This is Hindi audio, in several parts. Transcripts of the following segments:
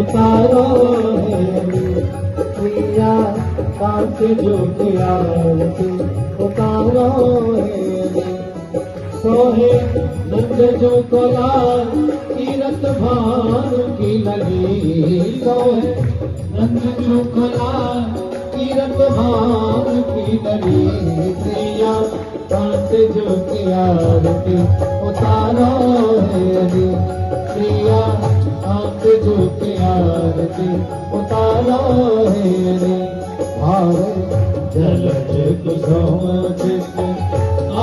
उतारो प्रिया कांच जो के आरती उतारो सोहे नंद जो कोलार तीरथ भान की लगी सोहे नंद जो कोलार तीरथ भान की लगी प्रिया कांच जो के आरती उतारो प्रिया कांच जो के आरती उतारो भारे जलज कुसुम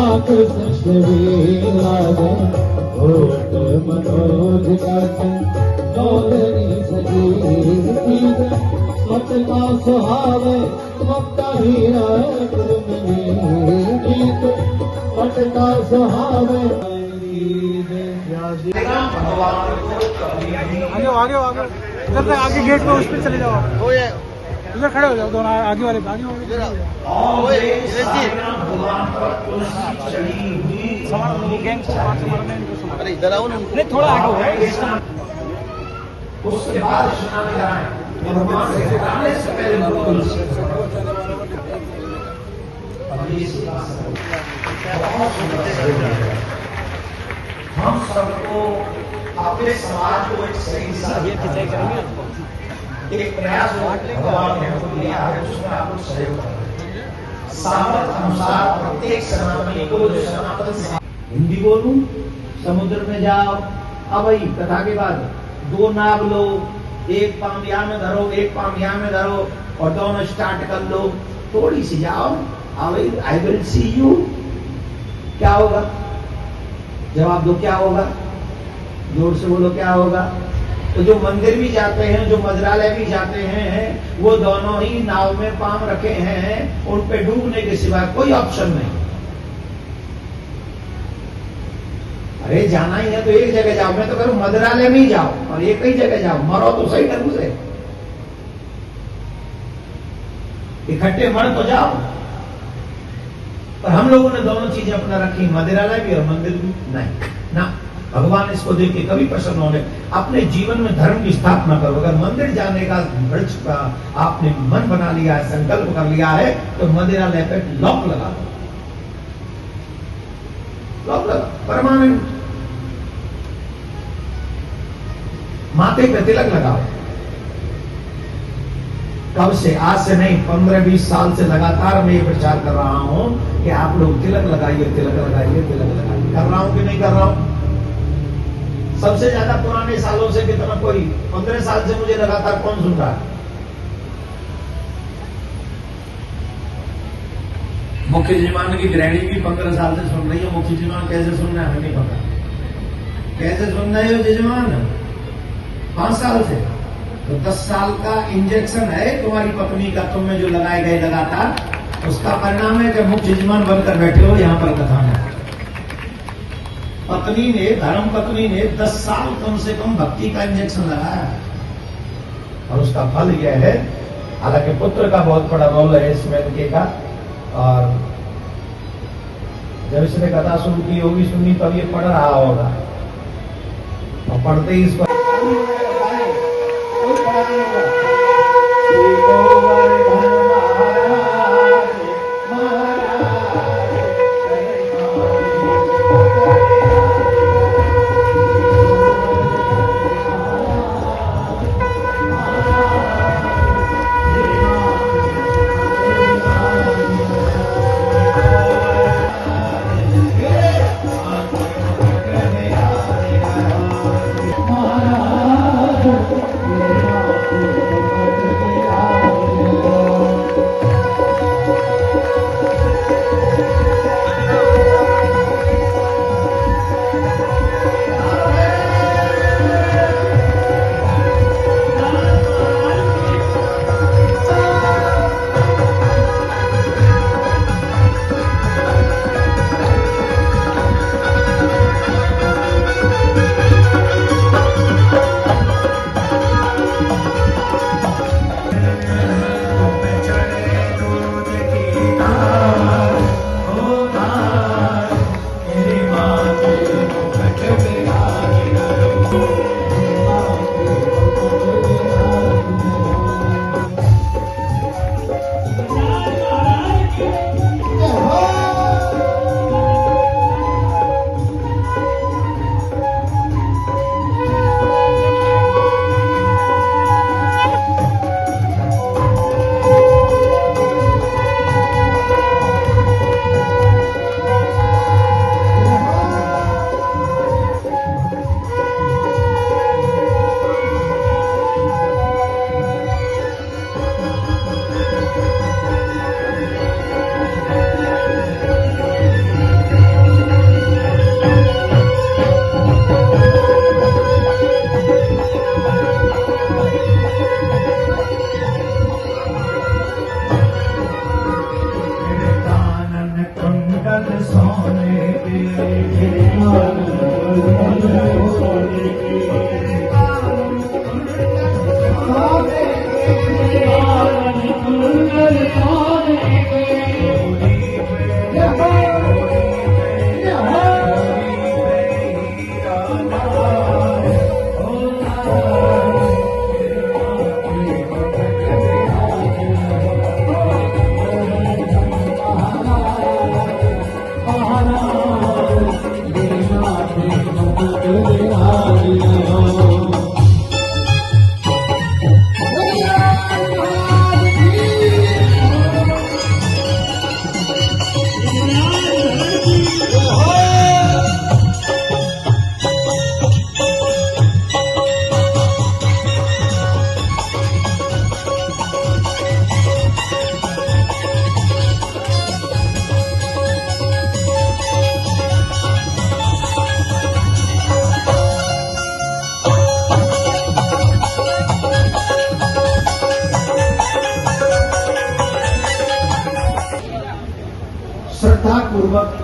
आँख सशरी लागे होठ मनोज काटे डोलनी सजी स्वच्छता सुहावे मक्का हीरा गीत स्वच्छता सुहावे आगे आगे आगे इधर से आगे गेट पे उस पे चले जाओ इधर खड़े हो जाओ दोनों आगे वाले अरे इधर आओ ना, थोड़ा आगे उसके बाद स्नान कराएं भगवान से कराने से पहले हम सबको अपने समाज को एक सही दिशा एक प्रयास भगवान ने हमको दिया है, उसमें आपको सहयोग करना सामर्थ्य अनुसार प्रत्येक सनातनी को जो सनातन हिंदी बोलूं समुद्र में जाओ। अब वही कथा के बाद दो नाव लो, एक पाम यहाँ में धरो एक पाम यहाँ में धरो और दोनों स्टार्ट कर लो, थोड़ी सी जाओ। आई विल सी यू, क्या होगा? जवाब दो, क्या होगा? जोर से बोलो, क्या होगा? तो जो मंदिर भी जाते हैं, जो मंदिरालय भी जाते हैं, वो दोनों ही नाव में पांव रखे हैं, उन पे डूबने के सिवाय कोई ऑप्शन नहीं। अरे जाना ही है तो एक जगह जाओ, मैं तो करूं मंदिरालय में ही जाओ और एक ही जगह जाओ, मरो तो सही ढंग से, इकट्ठे मर तो जाओ। पर हम लोगों ने दोनों चीजें अपना रखी, मंदिरालय भी और मंदिर भी नहीं ना। भगवान इसको देख के कभी प्रसन्न होने, अपने जीवन में धर्म की स्थापना करो। अगर मंदिर जाने का आपने मन बना लिया है, संकल्प कर लिया है, तो मंदिरालय पे लॉक लगा दो, लॉक लगा परमानेंट। माथे पे तिलक लगाओ। कब से? आज से नहीं, 15-20 साल से लगातार मैं ये प्रचार कर रहा हूं कि आप लोग तिलक लगाइए, तिलक लगाइए, तिलक लगाइए। कर रहा हूं कि नहीं कर रहा हूं? सबसे ज्यादा पुराने सालों से कितना, कोई 15 साल से मुझे लगातार कौन सुन रहा है? मुख्य यजमान की गृहिणी भी 15 साल से सुन रही है। मुख्य यजमान कैसे सुन रहे हैं हमें नहीं पता। कैसे सुन रहे हो यजमान? 5 साल से। तो 10 साल का इंजेक्शन है तुम्हारी पत्नी का, तुम्हें जो लगाए गए लगातार, उसका परिणाम है कि मुख्य यजमान बनकर बैठे हो यहाँ पर कथा में। पत्नी ने, धर्म पत्नी ने 10 साल कम से कम भक्ति का इंजेक्शन लगाया और उसका फल यह है। हालांकि पुत्र का बहुत बड़ा रोल है इसमें इनके का, और जब इसने कथा शुरू की होगी, सुनी, तब ये पढ़ रहा होगा और पढ़ते ही इस पर महाराज श्रद्धा पूर्वक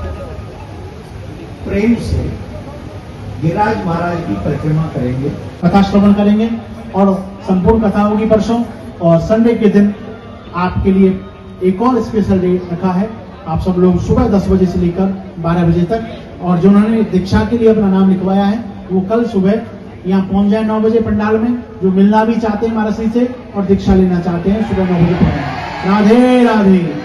प्रेम से गिरिराज महाराज की परिक्रमा करेंगे, कथा श्रवण करेंगे और संपूर्ण कथा होगी परसों। और संडे के दिन आपके लिए एक और स्पेशल डे रखा है। आप सब लोग सुबह 10 बजे से लेकर 12 बजे तक, और जो उन्होंने दीक्षा के लिए अपना नाम लिखवाया है वो कल सुबह यहाँ पहुंच जाए 9 बजे पंडाल में। जो मिलना भी चाहते हैं महाराज श्री से और दीक्षा लेना चाहते हैं सुबह 9 बजे पहुंचे। राधे राधे।